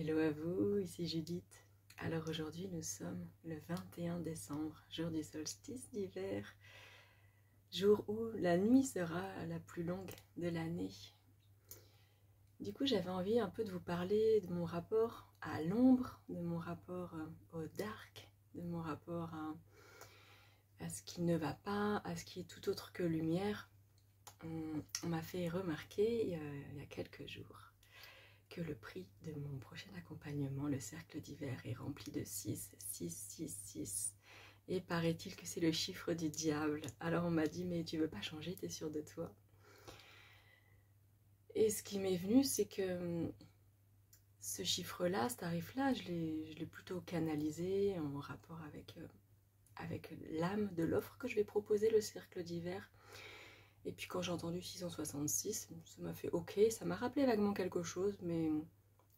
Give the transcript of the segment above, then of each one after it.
Hello à vous, ici Judith. Alors aujourd'hui nous sommes le 21 décembre, jour du solstice d'hiver, jour où la nuit sera la plus longue de l'année. Du coup j'avais envie un peu de vous parler de mon rapport à l'ombre, de mon rapport au dark, de mon rapport à ce qui ne va pas, à ce qui est tout autre que lumière. On m'a fait remarquer il y a quelques jours que le prix de mon prochain accompagnement, le cercle d'hiver, est rempli de 6, 6, 6, 6. Et paraît-il que c'est le chiffre du diable. Alors on m'a dit, mais tu veux pas changer, t'es sûre de toi? Et ce qui m'est venu, c'est que ce chiffre-là, ce tarif-là, je l'ai plutôt canalisé en rapport avec l'âme de l'offre que je vais proposer, le cercle d'hiver. Et puis quand j'ai entendu 666, ça m'a fait ok, ça m'a rappelé vaguement quelque chose, mais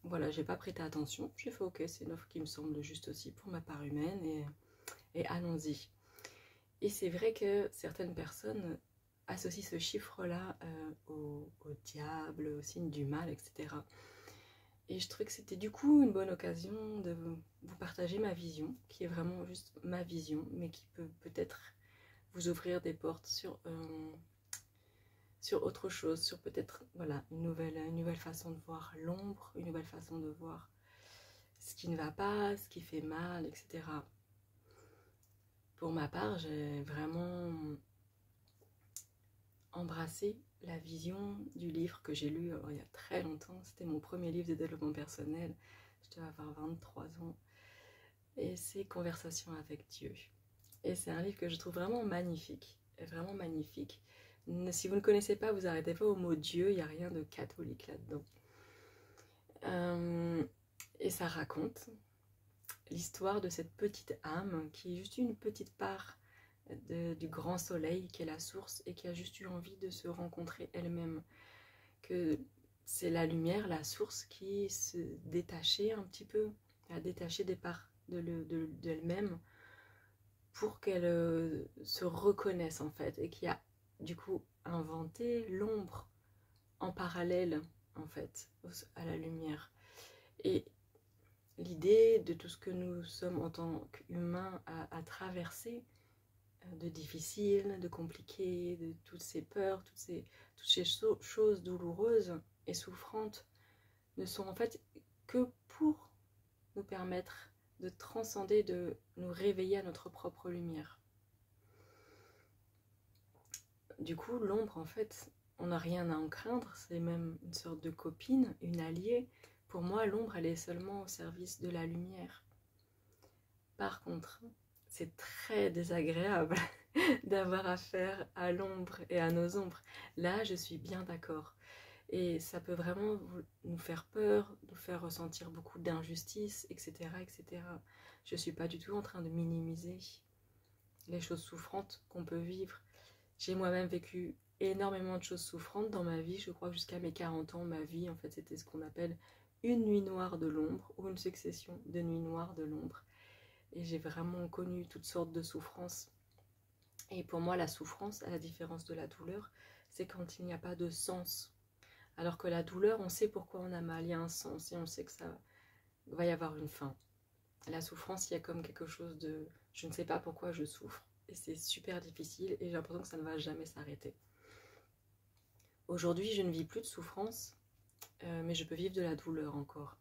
voilà, j'ai pas prêté attention. J'ai fait ok, c'est une offre qui me semble juste aussi pour ma part humaine et allons-y. Et c'est vrai que certaines personnes associent ce chiffre-là au diable, au signe du mal, etc. Et je trouvais que c'était du coup une bonne occasion de vous partager ma vision, qui est vraiment juste ma vision, mais qui peut peut-être vous ouvrir des portes sur autre chose, sur peut-être voilà, une nouvelle façon de voir l'ombre, une nouvelle façon de voir ce qui ne va pas, ce qui fait mal, etc. Pour ma part, j'ai vraiment embrassé la vision du livre que j'ai lu il y a très longtemps. C'était mon premier livre de développement personnel. Je devais avoir 23 ans. Et c'est Conversation avec Dieu. Et c'est un livre que je trouve vraiment magnifique. Vraiment magnifique. Si vous ne connaissez pas, vous arrêtez pas au mot Dieu, il n'y a rien de catholique là-dedans. Et ça raconte l'histoire de cette petite âme qui est juste une petite part du grand soleil qui est la source et qui a juste eu envie de se rencontrer elle-même. Que c'est la lumière, la source qui se détachait un petit peu, a détaché des parts d'elle-même pour qu'elle se reconnaisse en fait et qui a du coup inventé l'ombre en parallèle en fait à la lumière. Et l'idée de tout ce que nous sommes en tant qu'humains à traverser, de difficile, de compliqué, de toutes ces peurs, toutes ces choses douloureuses et souffrantes, ne sont en fait que pour nous permettre de transcender, de nous réveiller à notre propre lumière. Du coup, l'ombre, en fait, on n'a rien à en craindre, c'est même une sorte de copine, une alliée. Pour moi, l'ombre, elle est seulement au service de la lumière. Par contre, c'est très désagréable d'avoir affaire à l'ombre et à nos ombres. Là, je suis bien d'accord. Et ça peut vraiment nous faire peur, nous faire ressentir beaucoup d'injustice, etc., etc. Je ne suis pas du tout en train de minimiser les choses souffrantes qu'on peut vivre. J'ai moi-même vécu énormément de choses souffrantes dans ma vie. Je crois que jusqu'à mes 40 ans, ma vie, en fait, c'était ce qu'on appelle une nuit noire de l'ombre ou une succession de nuits noires de l'ombre. Et j'ai vraiment connu toutes sortes de souffrances. Et pour moi, la souffrance, à la différence de la douleur, c'est quand il n'y a pas de sens. Alors que la douleur, on sait pourquoi on a mal, il y a un sens et on sait que ça va y avoir une fin. La souffrance, il y a comme quelque chose de je ne sais pas pourquoi je souffre. Et c'est super difficile et j'ai l'impression que ça ne va jamais s'arrêter. Aujourd'hui, je ne vis plus de souffrance, mais je peux vivre de la douleur encore.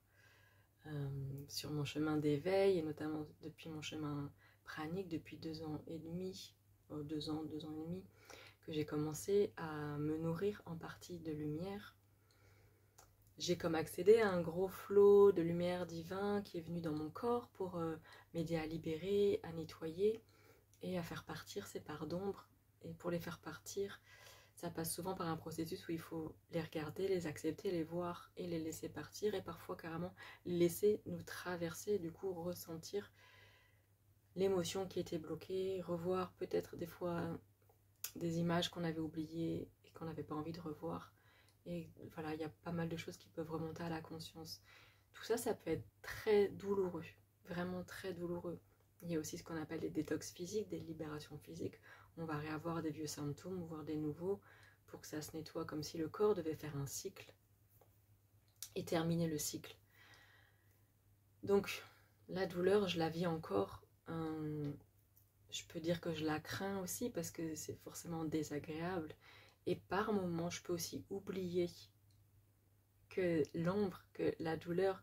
Sur mon chemin d'éveil et notamment depuis mon chemin pranique depuis 2 ans et demi, 2 ans et demi, que j'ai commencé à me nourrir en partie de lumière. J'ai comme accédé à un gros flot de lumière divin qui est venu dans mon corps pour m'aider à libérer, à nettoyer et à faire partir ces parts d'ombre. Et pour les faire partir, ça passe souvent par un processus où il faut les regarder, les accepter, les voir et les laisser partir et parfois carrément les laisser nous traverser, du coup ressentir l'émotion qui était bloquée, revoir peut-être des fois des images qu'on avait oubliées et qu'on n'avait pas envie de revoir. Et voilà, il y a pas mal de choses qui peuvent remonter à la conscience. Tout ça, ça peut être très douloureux, vraiment très douloureux. Il y a aussi ce qu'on appelle des détox physiques, des libérations physiques. On va réavoir des vieux symptômes, voire des nouveaux, pour que ça se nettoie comme si le corps devait faire un cycle et terminer le cycle. Donc la douleur, je la vis encore. Je peux dire que je la crains aussi parce que c'est forcément désagréable. Et par moments, je peux aussi oublier que l'ombre, que la douleur,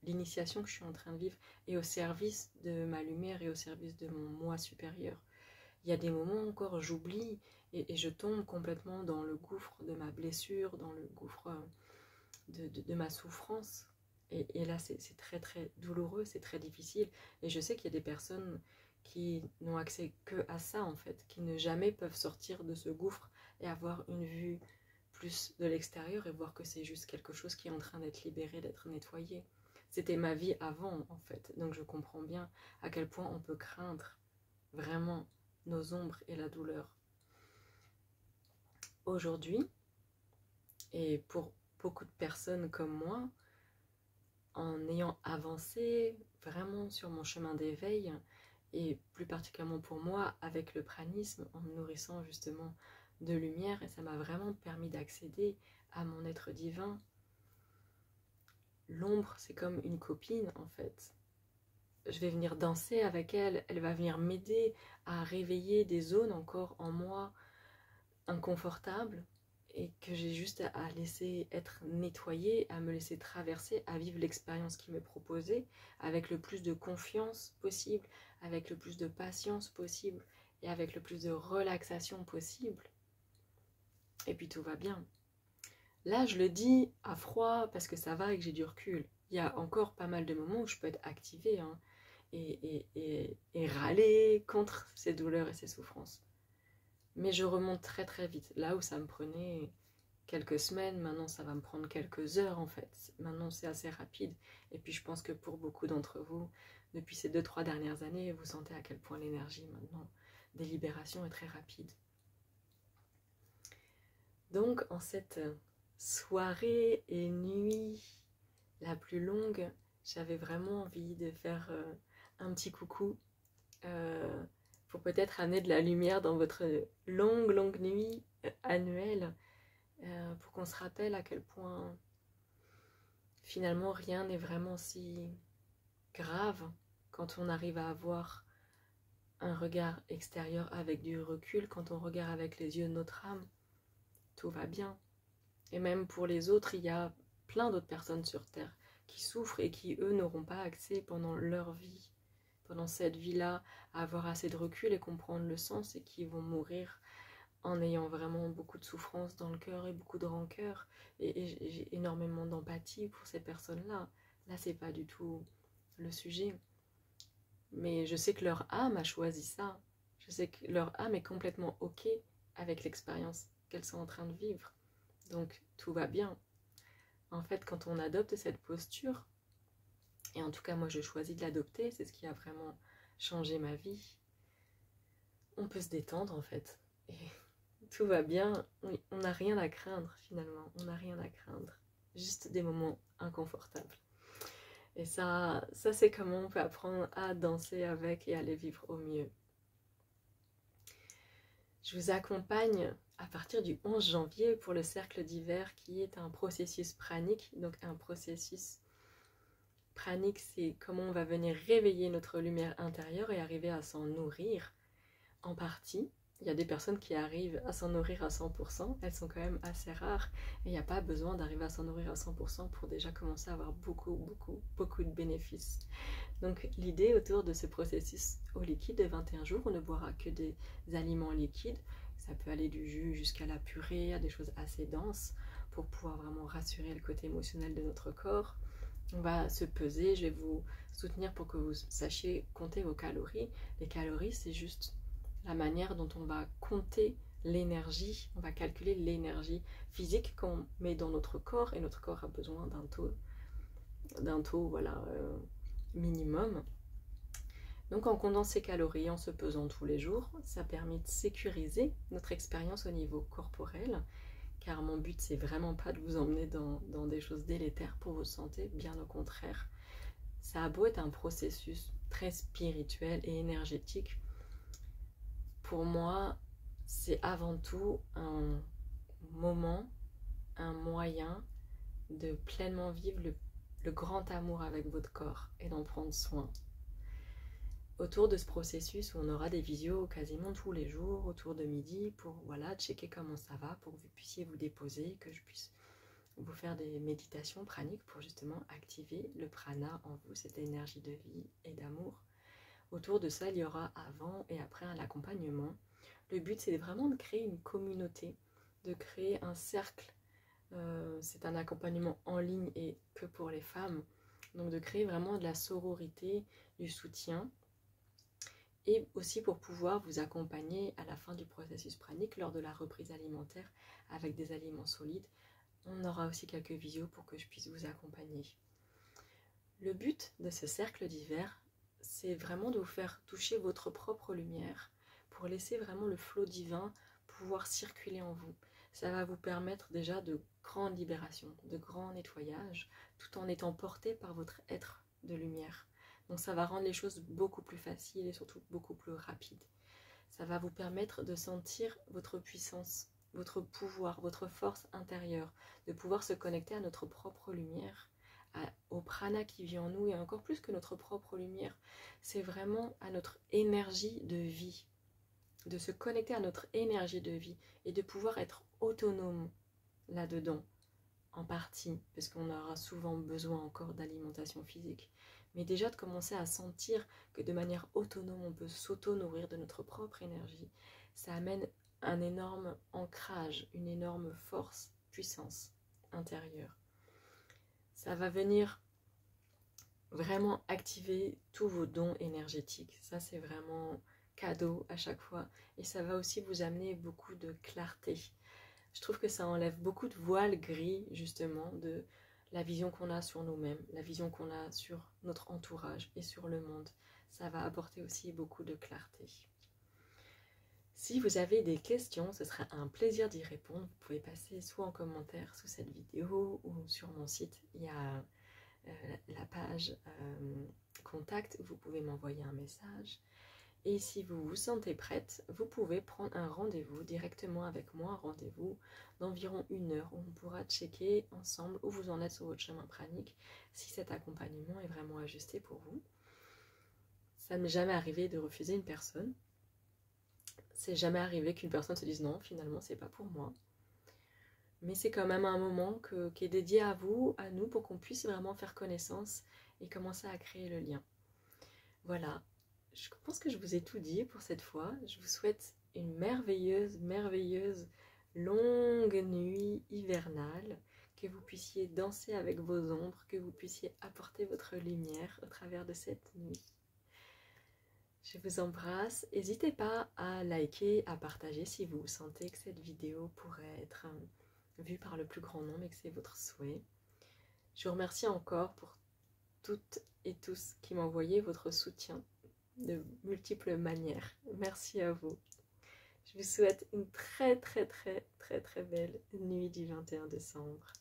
l'initiation que je suis en train de vivre est au service de ma lumière et au service de mon moi supérieur. Il y a des moments encore, j'oublie et je tombe complètement dans le gouffre de ma blessure, dans le gouffre de ma souffrance. Et là, c'est très très douloureux, c'est très difficile. Et je sais qu'il y a des personnes qui n'ont accès que à ça, en fait, qui ne jamais peuvent sortir de ce gouffre et avoir une vue plus de l'extérieur et voir que c'est juste quelque chose qui est en train d'être libéré, d'être nettoyé. C'était ma vie avant, en fait. Donc je comprends bien à quel point on peut craindre vraiment nos ombres et la douleur. Aujourd'hui, et pour beaucoup de personnes comme moi, en ayant avancé vraiment sur mon chemin d'éveil, et plus particulièrement pour moi avec le pranisme, en me nourrissant justement de lumière, et ça m'a vraiment permis d'accéder à mon être divin. L'ombre, c'est comme une copine en fait. Je vais venir danser avec elle, elle va venir m'aider à réveiller des zones encore en moi inconfortables, et que j'ai juste à laisser être nettoyée, à me laisser traverser, à vivre l'expérience qui m'est proposée avec le plus de confiance possible, avec le plus de patience possible et avec le plus de relaxation possible. Et puis tout va bien. Là, je le dis à froid parce que ça va et que j'ai du recul. Il y a encore pas mal de moments où je peux être activée et râler contre ces douleurs et ces souffrances. Mais je remonte très très vite. Là où ça me prenait quelques semaines, maintenant ça va me prendre quelques heures en fait. Maintenant c'est assez rapide. Et puis je pense que pour beaucoup d'entre vous, depuis ces 2-3 dernières années, vous sentez à quel point l'énergie maintenant des libérations est très rapide. Donc en cette soirée et nuit la plus longue, j'avais vraiment envie de faire un petit coucou pour peut-être amener de la lumière dans votre longue nuit annuelle, pour qu'on se rappelle à quel point finalement rien n'est vraiment si grave quand on arrive à avoir un regard extérieur avec du recul, quand on regarde avec les yeux de notre âme, tout va bien. Et même pour les autres, il y a plein d'autres personnes sur Terre qui souffrent et qui, eux, n'auront pas accès pendant leur vie, pendant cette vie-là, à avoir assez de recul et comprendre le sens, et qui vont mourir en ayant vraiment beaucoup de souffrance dans le cœur et beaucoup de rancœur. Et j'ai énormément d'empathie pour ces personnes-là. Là, c'est pas du tout le sujet. Mais je sais que leur âme a choisi ça. Je sais que leur âme est complètement OK avec l'expérience qu'elles sont en train de vivre. Donc, tout va bien. En fait, quand on adopte cette posture, et en tout cas, moi, je choisis de l'adopter, c'est ce qui a vraiment changé ma vie, on peut se détendre, en fait. Et tout va bien, on n'a rien à craindre, finalement. On n'a rien à craindre. Juste des moments inconfortables. Et ça c'est comment on peut apprendre à danser avec et à les vivre au mieux. Je vous accompagne à partir du 11 janvier pour le cercle d'hiver, qui est un processus pranique. Donc un processus pranique, c'est comment on va venir réveiller notre lumière intérieure et arriver à s'en nourrir en partie. Il y a des personnes qui arrivent à s'en nourrir à 100%, elles sont quand même assez rares, et il n'y a pas besoin d'arriver à s'en nourrir à 100% pour déjà commencer à avoir beaucoup de bénéfices. Donc l'idée autour de ce processus au liquide de 21 jours, on ne boira que des aliments liquides, ça peut aller du jus jusqu'à la purée, à des choses assez denses, pour pouvoir vraiment rassurer le côté émotionnel de notre corps. On va se peser, je vais vous soutenir pour que vous sachiez compter vos calories. Les calories, c'est juste la manière dont on va compter l'énergie, on va calculer l'énergie physique qu'on met dans notre corps, et notre corps a besoin d'un taux voilà, minimum. Donc en comptant ces calories, en se pesant tous les jours, ça permet de sécuriser notre expérience au niveau corporel, car mon but c'est vraiment pas de vous emmener dans des choses délétères pour votre santé, bien au contraire. Ça a beau être un processus très spirituel et énergétique, pour moi, c'est avant tout un moment, un moyen de pleinement vivre le grand amour avec votre corps et d'en prendre soin. Autour de ce processus où on aura des visios quasiment tous les jours, autour de midi, pour voilà, checker comment ça va, pour que vous puissiez vous déposer, que je puisse vous faire des méditations praniques pour justement activer le prana en vous, cette énergie de vie et d'amour. Autour de ça, il y aura avant et après un accompagnement. Le but, c'est vraiment de créer une communauté, de créer un cercle. C'est un accompagnement en ligne et que pour les femmes. Donc de créer vraiment de la sororité, du soutien. Et aussi pour pouvoir vous accompagner à la fin du processus pranique lors de la reprise alimentaire avec des aliments solides. On aura aussi quelques visios pour que je puisse vous accompagner. Le but de ce cercle d'hiver, c'est vraiment de vous faire toucher votre propre lumière pour laisser vraiment le flot divin pouvoir circuler en vous. Ça va vous permettre déjà de grandes libérations, de grands nettoyages, tout en étant porté par votre être de lumière. Donc ça va rendre les choses beaucoup plus faciles et surtout beaucoup plus rapides. Ça va vous permettre de sentir votre puissance, votre pouvoir, votre force intérieure, de pouvoir se connecter à notre propre lumière, au prana qui vit en nous et encore plus que notre propre lumière. C'est vraiment à notre énergie de vie, de se connecter à notre énergie de vie et de pouvoir être autonome là-dedans, en partie, parce qu'on aura souvent besoin encore d'alimentation physique. Mais déjà de commencer à sentir que de manière autonome, on peut s'auto-nourrir de notre propre énergie, ça amène un énorme ancrage, une énorme force, puissance intérieure. Ça va venir vraiment activer tous vos dons énergétiques. Ça, c'est vraiment cadeau à chaque fois. Et ça va aussi vous amener beaucoup de clarté. Je trouve que ça enlève beaucoup de voiles gris, justement, de la vision qu'on a sur nous-mêmes, la vision qu'on a sur notre entourage et sur le monde. Ça va apporter aussi beaucoup de clarté. Si vous avez des questions, ce sera un plaisir d'y répondre. Vous pouvez passer soit en commentaire sous cette vidéo ou sur mon site. Il y a la page contact où vous pouvez m'envoyer un message. Et si vous vous sentez prête, vous pouvez prendre un rendez-vous directement avec moi, un rendez-vous d'environ 1 heure où on pourra checker ensemble où vous en êtes sur votre chemin pranique, si cet accompagnement est vraiment ajusté pour vous. Ça ne m'est jamais arrivé de refuser une personne. C'est jamais arrivé qu'une personne se dise non, finalement c'est pas pour moi. Mais c'est quand même un moment qui est dédié à vous, à nous, pour qu'on puisse vraiment faire connaissance et commencer à créer le lien. Voilà. Je pense que je vous ai tout dit pour cette fois. Je vous souhaite une merveilleuse, merveilleuse longue nuit hivernale, que vous puissiez danser avec vos ombres, que vous puissiez apporter votre lumière au travers de cette nuit. Je vous embrasse. N'hésitez pas à liker, à partager si vous sentez que cette vidéo pourrait être vue par le plus grand nombre et que c'est votre souhait. Je vous remercie encore pour toutes et tous qui m'envoyaient votre soutien de multiples manières. Merci à vous. Je vous souhaite une très belle nuit du 21 décembre.